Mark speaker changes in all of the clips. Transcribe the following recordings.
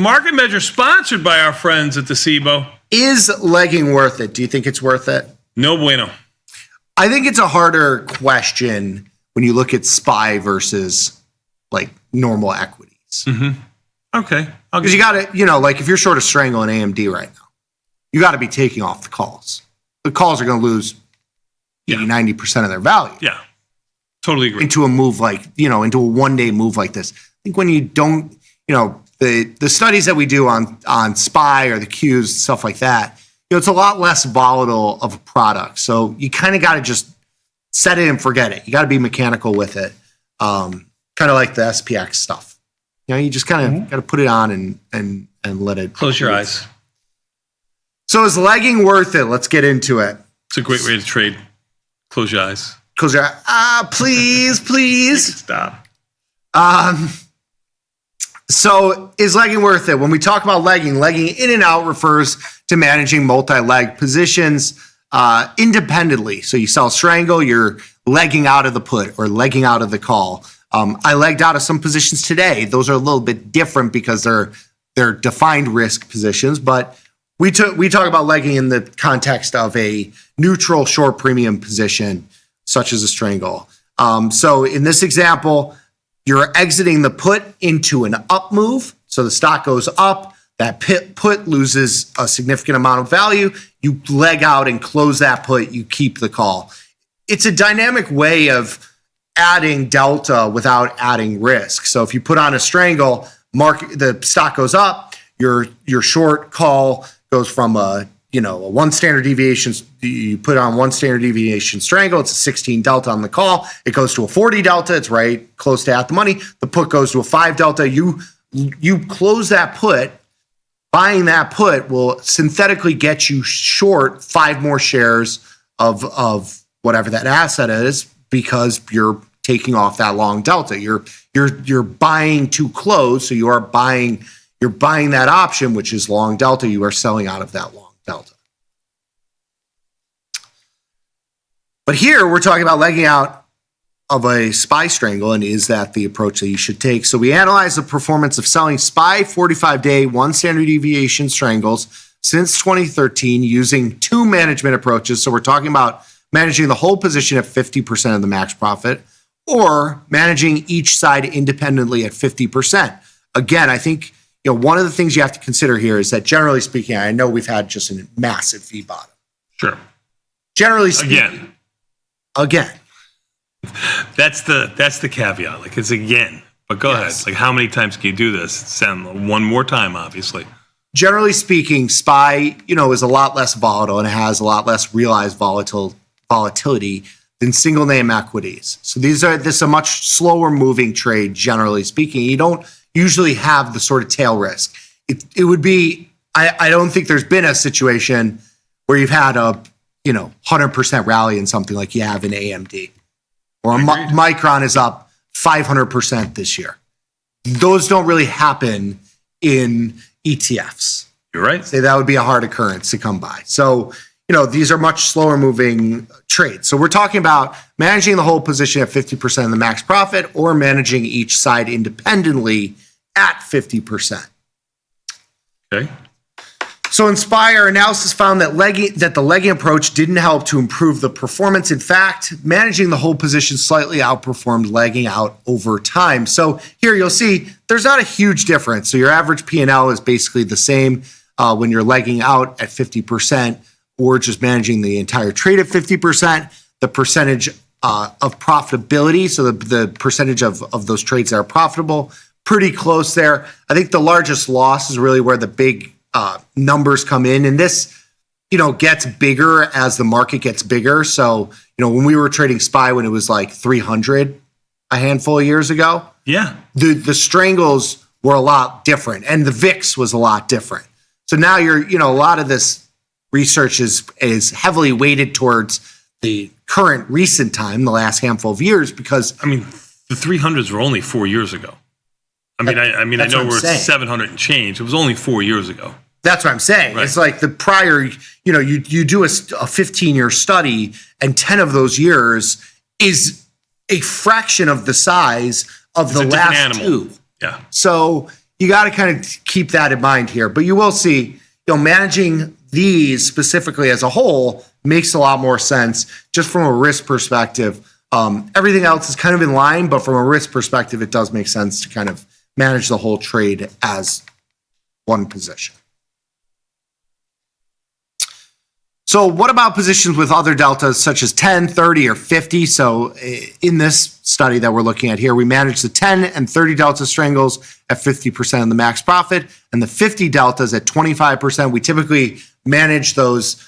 Speaker 1: Market Measure sponsored by our friends at the SIBO.
Speaker 2: Is legging worth it? Do you think it's worth it?
Speaker 1: No bueno.
Speaker 2: I think it's a harder question when you look at SPY versus like normal equities.
Speaker 1: Mm-hmm. Okay.
Speaker 2: Because you got to, like if you're short of Strangle and AMD right now, you got to be taking off the calls. The calls are going to lose 90% of their value.
Speaker 1: Yeah. Totally agree.
Speaker 2: Into a move like, into a one-day move like this. I think when you don't, the studies that we do on SPY or the Qs, stuff like that, it's a lot less volatile of a product. So you kind of got to just set it and forget it. You got to be mechanical with it. Kind of like the SPX stuff. You just kind of got to put it on and let it.
Speaker 1: Close your eyes.
Speaker 2: So is legging worth it? Let's get into it.
Speaker 1: It's a great way to trade. Close your eyes.
Speaker 2: Close your eyes. Please.
Speaker 1: Stop.
Speaker 2: So is legging worth it? When we talk about legging in and out refers to managing multi-leg positions independently. So you sell Strangle, you're legging out of the put or legging out of the call. I legged out of some positions today. Those are a little bit different because they're defined risk positions, but we talk about legging in the context of a neutral short premium position, such as a Strangle. So in this example, you're exiting the put into an up move. So the stock goes up, that put loses a significant amount of value. You leg out and close that put, you keep the call. It's a dynamic way of adding delta without adding risk. So if you put on a Strangle, the stock goes up, your short call goes from a 1 standard deviation. You put on 1 standard deviation Strangle. It's a 16 delta on the call. It goes to a 40 delta. It's right close to at the money. The put goes to a 5 delta. You close that put. Buying that put will synthetically get you short 5 more shares of whatever that asset is because you're taking off that long delta. You're buying to close, so you're buying that option, which is long delta. You are selling out of that long delta. But here we're talking about legging out of a SPY Strangle, and is that the approach that you should take? So we analyze the performance of selling SPY 45-day 1 standard deviation Strangles since 2013 using 2 management approaches. So we're talking about managing the whole position at 50% of the max profit, or managing each side independently at 50%. Again, I think one of the things you have to consider here is that generally speaking, I know we've had just a massive V bottom.
Speaker 1: Sure.
Speaker 2: Generally speaking. Again.
Speaker 1: That's the caveat. Like it's again. But go ahead. Like how many times can you do this? Send one more time, obviously.
Speaker 2: Generally speaking, SPY, is a lot less volatile and it has a lot less realized volatility than single name equities. So this is a much slower moving trade, generally speaking. You don't usually have the sort of tail risk. It would be, I don't think there's been a situation where you've had a 100% rally in something like you have in AMD, or Micron is up 500% this year. Those don't really happen in ETFs.
Speaker 1: You're right.
Speaker 2: Say that would be a hard occurrence to come by. So these are much slower moving trades. So we're talking about managing the whole position at 50% of the max profit, or managing each side independently at 50%.
Speaker 1: Okay.
Speaker 2: So in SPY, our analysis found that the legging approach didn't help to improve the performance. In fact, managing the whole position slightly outperformed legging out over time. So here you'll see there's not a huge difference. So your average P&L is basically the same when you're legging out at 50%. Or just managing the entire trade at 50%, the percentage of profitability, so the percentage of those trades that are profitable, pretty close there. I think the largest loss is really where the big numbers come in, and this, gets bigger as the market gets bigger. So, when we were trading SPY when it was like 300 a handful of years ago, the Strangles were a lot different, and the VIX was a lot different. So now a lot of this research is heavily weighted towards the current recent time, the last handful of years, because
Speaker 1: the 300s were only 4 years ago. I know we're at 700 and change. It was only 4 years ago.
Speaker 2: That's what I'm saying. Right. It's like the prior, you do a 15-year study, and 10 of those years is a fraction of the size of the last 2.
Speaker 1: Yeah.
Speaker 2: So, you got to kind of keep that in mind here. But you will see, managing these specifically as a whole makes a lot more sense just from a risk perspective. Everything else is kind of in line, but from a risk perspective, it does make sense to kind of manage the whole trade as one position. So what about positions with other deltas such as 10, 30, or 50? So in this study that we're looking at here, we manage the 10 and 30 delta strangles at 50% of the max profit and the 50 deltas at 25%. We typically manage those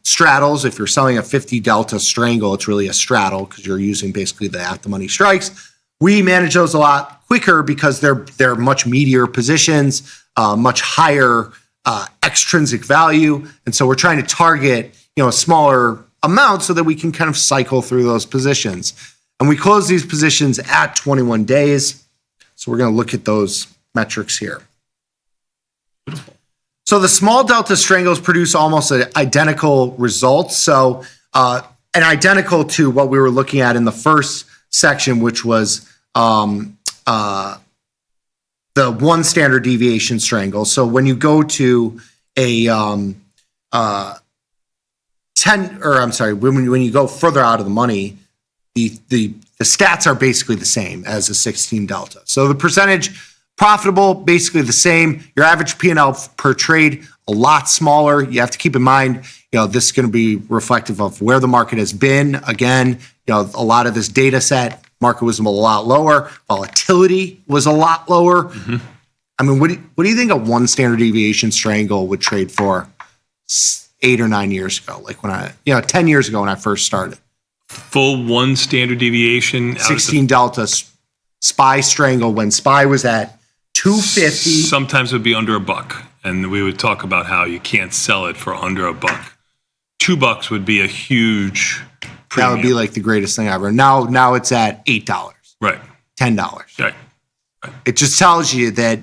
Speaker 2: straddles. If you're selling a 50 delta strangle, it's really a straddle because you're using basically the at the money strikes. We manage those a lot quicker because they're much meatier positions, much higher extrinsic value. And so we're trying to target, a smaller amount so that we can kind of cycle through those positions. And we close these positions at 21 days. So we're going to look at those metrics here.
Speaker 1: Beautiful.
Speaker 2: So the small delta strangles produce almost identical results. So, and identical to what we were looking at in the first section, which was the one standard deviation strangle. So when you go to a 10, or I'm sorry, when you go further out of the money, the stats are basically the same as a 16 delta. So the percentage profitable, basically the same. Your average P&L per trade, a lot smaller. You have to keep in mind, this is going to be reflective of where the market has been. Again, a lot of this data set, market was a lot lower. Volatility was a lot lower. Mm-hmm. I mean, what do you think a one standard deviation strangle would trade for 8 or 9 years ago? Like when 10 years ago when I first started.
Speaker 1: Full one standard deviation.
Speaker 2: 16 delta SPY strangle when SPY was at 250.
Speaker 1: Sometimes it would be under $1. And we would talk about how you can't sell it for under $1. $2 would be a huge premium.
Speaker 2: That would be like the greatest thing ever. Now it's at $8.
Speaker 1: Right.
Speaker 2: $10.
Speaker 1: Right.
Speaker 2: It just tells you that,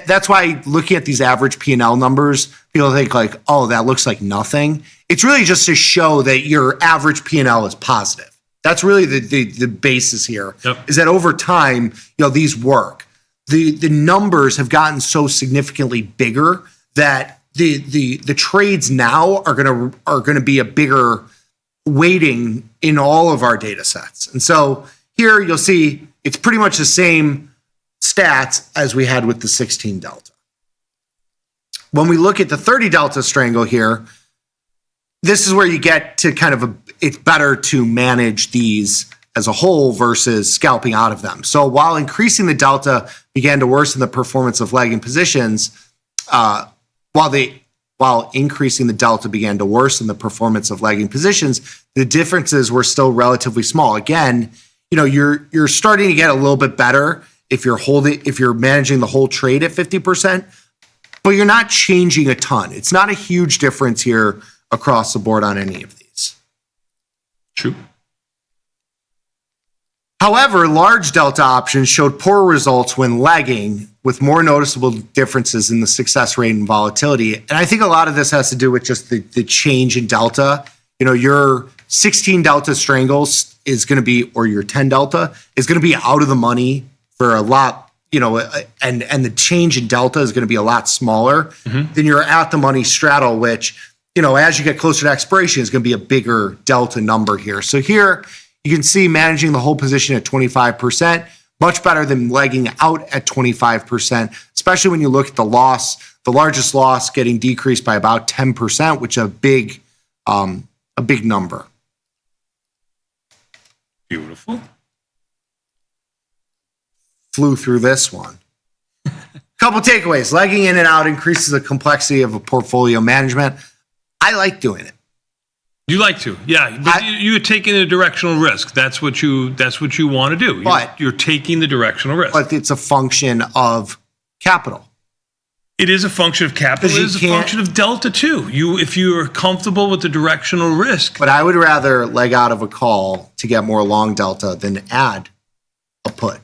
Speaker 2: that's why looking at these average P&L numbers, people think like, oh, that looks like nothing. It's really just to show that your average P&L is positive. That's really the basis here. Yep. Is that over time, these work. The numbers have gotten so significantly bigger that the trades now are gonna be a bigger weighting in all of our data sets. And so here you'll see it's pretty much the same stats as we had with the 16 delta. When we look at the 30 delta strangle here, this is where you get to kind of it's better to manage these as a whole versus scalping out of them. So while increasing the delta began to worsen the performance of lagging positions, while increasing the delta began to worsen the performance of lagging positions, the differences were still relatively small. Again, you're starting to get a little bit better if you're managing the whole trade at 50%, but you're not changing a ton. It's not a huge difference here across the board on any of these.
Speaker 1: True.
Speaker 2: However, large delta options showed poor results when lagging, with more noticeable differences in the success rate and volatility. And I think a lot of this has to do with just the change in delta. Your 16 delta strangles is going to be, or your 10 delta is going to be out of the money for a lot, and the change in delta is going to be a lot smaller than your at the money straddle, which, as you get closer to expiration is going to be a bigger delta number here. So here you can see managing the whole position at 25%, much better than legging out at 25%, especially when you look at the largest loss getting decreased by about 10%, which is a big number.
Speaker 1: Beautiful.
Speaker 2: Flew through this one. Couple takeaways. Legging in and out increases the complexity of a portfolio management. I like doing it.
Speaker 1: You like to, yeah. But you're taking a directional risk. That's what you want to do. You're taking the directional risk.
Speaker 2: But it's a function of capital.
Speaker 1: It is a function of capital. It is a function of delta too. If you are comfortable with the directional risk.
Speaker 2: But I would rather leg out of a call to get more long delta than add a put.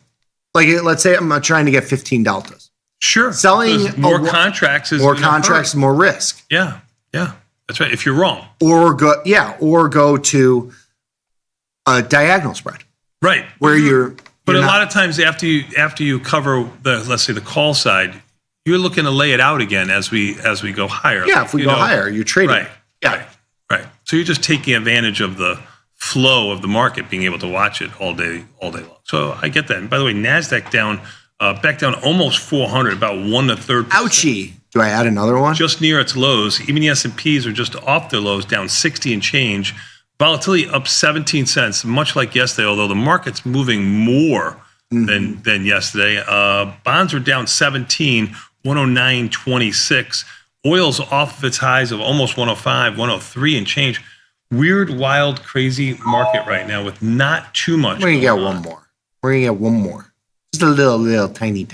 Speaker 2: Like let's say I'm trying to get 15 deltas.
Speaker 1: Sure.
Speaker 2: Selling
Speaker 1: more contracts is
Speaker 2: more contracts, more risk.
Speaker 1: Yeah. That's right. If you're wrong.
Speaker 2: Or go to a diagonal spread.
Speaker 1: Right.
Speaker 2: Where you're
Speaker 1: But
Speaker 2: You're
Speaker 1: a
Speaker 2: not-
Speaker 1: lot of times after you cover let's say the call side, you're looking to lay it out again as we go higher.
Speaker 2: Yeah, if we
Speaker 1: You
Speaker 2: go
Speaker 1: know?
Speaker 2: higher, you're trading.
Speaker 1: Right.
Speaker 2: Yeah.
Speaker 1: Right. So you're just taking advantage of the flow of the market, being able to watch it all day long. So I get that. And by the way, Nasdaq down, back down almost 400, about 1 1/3%.
Speaker 2: Ouchie. Do I add another one?
Speaker 1: Just near its lows. Even the S&Ps are just off their lows, down 60 and change. Volatility up 17 cents, much like yesterday, although the market's moving more than yesterday. Bonds are down 17, 109.26. Oil's off of its highs of almost 105, 103 and change. Weird, wild, crazy market right now with not too much.
Speaker 2: We're gonna get
Speaker 1: going
Speaker 2: one
Speaker 1: on.
Speaker 2: more. We're gonna get one more. Just a little, tiny.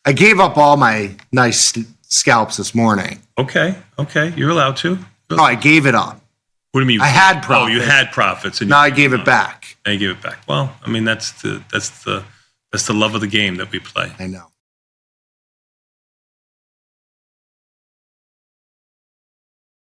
Speaker 2: I gave up all my nice scalps this morning.
Speaker 1: Okay. You're allowed to.
Speaker 2: No, I gave it up.
Speaker 1: What do you mean?
Speaker 2: I had
Speaker 1: Oh, you
Speaker 2: profit.
Speaker 1: had profits, and
Speaker 2: Now I gave it back.
Speaker 1: you give it back. Well, I mean that's the love of the game that we play.
Speaker 2: I know.